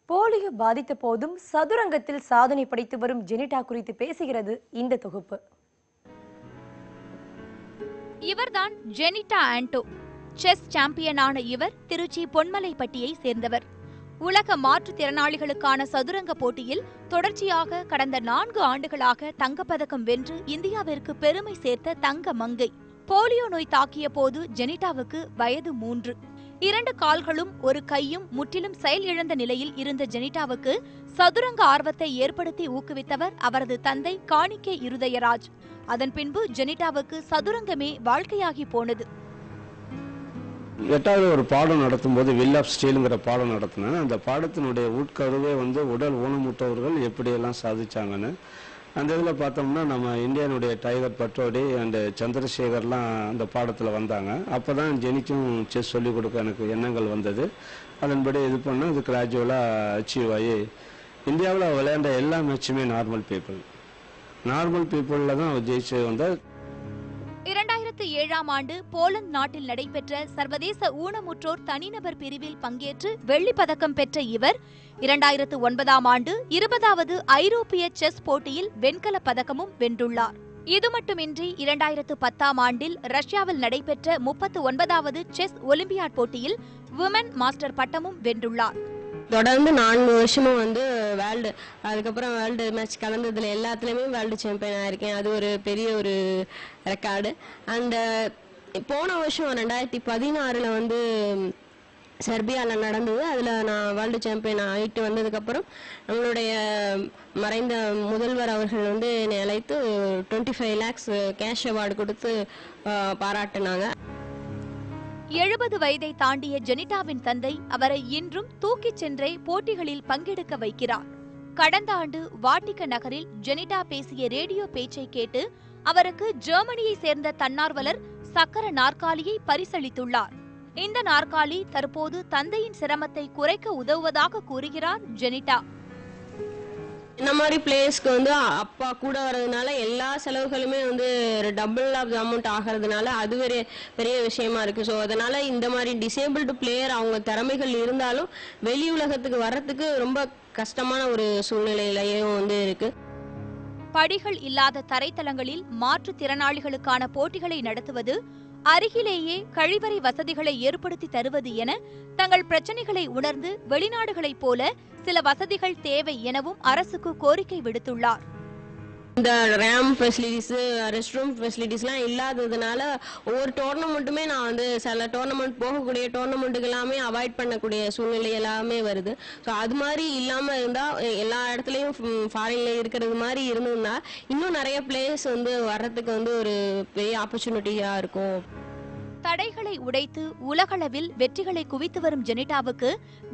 Polio பாதித்த போதும் சதுரங்கத்தில் சாதனை படைத்து வரும் ஜெனிட்டா குறித்து பேசுகிறது இந்த தொகுப்பு. இவர்தான் ஜெனிட்டா ஆண்டோ. செஸ் சாம்பியனான இவர் திருச்சி பொன்மலைப்பட்டியை சேர்ந்தவர். உலக மாற்றுத்திறனாளிகளுக்கான சதுரங்க போட்டியில் தொடர்ச்சியாக கடந்த 4 ஆண்டுகளாக தங்கப்பதக்கம் வென்று இந்தியாவிற்கு பெருமை சேர்த்த தங்க மங்கை. போலியோ நோய் தாக்கிய போது ஜெனிட்டாவுக்கு வயது 3. 2 கால்களும் ஒரு கையும் முற்றிலும் செயல் இழந்த நிலையில் இருந்த ஜெனிட்டாவுக்கு சதுரங்க ஆர்வத்தை ஏற்படுத்தி ஊக்குவித்தவர் அவரது தந்தை காணிக்கை இருதயராஜ். அதன் பின்பு ஜெனிட்டாவுக்கு சதுரங்கமே வாழ்க்கையாகி போனது. 8வது ஒரு பாடம் நடத்தும் போது வில் ஆஃப் ஸ்டீலுங்கிற பாடம் நடத்தினேன். அந்த பாடத்தினுடைய உட்கருவே உடல் ஊனமுற்றவர்கள் எப்படியெல்லாம் சாதிச்சாங்கன்னு அந்த இதில் பார்த்தோம்னா நம்ம இந்தியானுடைய டைகர் பட்டோடி அண்ட் சந்திரசேகர்லாம் அந்த பாடத்தில் வந்தாங்க. அப்போ தான் ஜெனிக்கும் செஸ் சொல்லிக் கொடுக்க எனக்கு எண்ணங்கள் வந்தது. அதன்படி இது பண்ணால் அது கிராஜுவலாக அச்சீவ் ஆகி இந்தியாவில் விளையாண்ட எல்லா மேட்சுமே நார்மல் பீப்புளில் தான் அவர் ஜெயிச்சு வந்தார். 2007ஆம் ஆண்டு போலந்து நாட்டில் நடைபெற்ற சர்வதேச ஊனமுற்றோர் தனிநபர் பிரிவில் பங்கேற்று வெள்ளிப் பதக்கம் பெற்ற இவர் 2009ஆம் ஆண்டு 20வது ஐரோப்பிய செஸ் போட்டியில் வெண்கலப் பதக்கமும் வென்றுள்ளார். இது மட்டுமின்றி 2010ஆம் ஆண்டில் ரஷ்யாவில் நடைபெற்ற 39வது செஸ் ஒலிம்பியாட் போட்டியில் விமன் மாஸ்டர் பட்டமும் வென்றுள்ளார். தொடர்ந்து 4 வருஷமும் வேர்ல்டு, அதுக்கப்புறம் வேர்ல்டு மேட்ச் கலந்ததுல எல்லாத்துலேயுமே வேர்ல்டு சாம்பியன் ஆயிருக்கேன். அது ஒரு பெரிய ஒரு ரெக்கார்டு. அண்ட் போன வருஷம் 2016 செர்பியாவில் நடந்தது. அதில் நான் வேர்ல்டு சாம்பியன் ஆகிட்டு வந்ததுக்கப்புறம் நம்மளுடைய மறைந்த முதல்வர் அவர்கள் என்னை அழைத்து 25 lakhs கேஷ் அவார்டு கொடுத்து பாராட்டினாங்க. 70 வயதை தாண்டிய ஜெனிட்டாவின் தந்தை அவரை இன்றும் தூக்கிச் சென்றே போட்டிகளில் பங்கெடுக்க வைக்கிறார். கடந்த ஆண்டு வாட்டிக்க நகரில் ஜெனிட்டா பேசிய ரேடியோ பேச்சை கேட்டு அவருக்கு ஜெர்மனியை சேர்ந்த தன்னார்வலர் சக்கர நாற்காலியை பரிசளித்துள்ளார். இந்த நாற்காலி தற்போது தந்தையின் சிரமத்தை குறைக்க உதவுவதாக கூறுகிறார் ஜெனிட்டா. இந்த மாதிரி பிளேஸ்க்கு அப்பா கூட வர்றதுனால எல்லா செலவுகளுமே டபுள் ஆஃப் அமௌண்ட் ஆகிறதுனால அது பெரிய விஷயமா இருக்கு. ஸோ அதனால இந்த மாதிரி டிசேபிள்டு பிளேயர் அவங்க திறமைகள் இருந்தாலும் வெளி உலகத்துக்கு வர்றதுக்கு ரொம்ப கஷ்டமான ஒரு சூழ்நிலையிலையும் இருக்கு. படிகள் இல்லாத தரைத்தளங்களில் மாற்றுத்திறனாளிகளுக்கான போட்டிகளை நடத்துவது, அருகிலேயே கழிவறை வசதிகளை ஏற்படுத்தி தருவது என தங்கள் பிரச்சனைகளை உணர்ந்து வெளிநாடுகளைப் போல சில வசதிகள் தேவை எனவும் அரசுக்கு கோரிக்கை விடுத்துள்ளார். இந்த ரேம் ஃபெசிலிட்டிஸ், ரெஸ்ட் ரூம் ஃபெசிலிட்டிஸ்லாம் இல்லாததுனால ஒவ்வொரு டோர்னமெண்ட்டுமே நான் சில டோர்னமெண்ட் போகக்கூடிய டோர்னமெண்ட்டுக்கு எல்லாமே அவாய்ட் பண்ணக்கூடிய சூழ்நிலை எல்லாமே வருது. ஸோ அது மாதிரி இல்லாமல் இருந்தால் எல்லா இடத்துலையும் ஃபாரின்ல இருக்கிறது மாதிரி இருந்ததுன்னா இன்னும் நிறைய பிளேயர்ஸ் வர்றதுக்கு ஒரு பெரிய ஆப்பர்ச்சுனிட்டியாக இருக்கும். தடைகளை உடைத்து உலகளவில் வெற்றிகளை குவித்து வரும் ஜெனிட்டாவுக்கு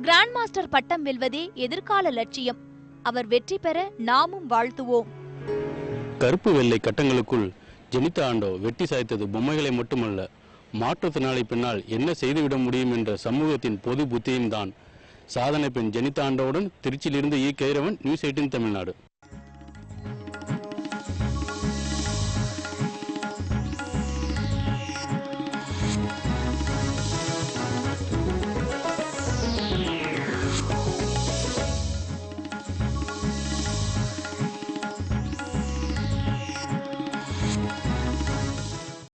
கிராண்ட் மாஸ்டர் பட்டம் வெல்வதே எதிர்கால லட்சியம். அவர் வெற்றி பெற நாமும் வாழ்த்துவோம். கருப்பு வெள்ளை கட்டங்களுக்குள் ஜெனிட்டா ஆண்டோ வெட்டி சாய்த்தது பொம்மைகளை மட்டுமல்ல, மாற்றுத்திறனாளி பெண்ணால் என்ன செய்துவிட முடியும் என்ற சமூகத்தின் பொது புத்தியும் தான். சாதனை பெண் ஜெனிட்டா ஆண்டோவுடன் திருச்சியிலிருந்து ஈ கைரவன், நியூஸ் 18 தமிழ்நாடு.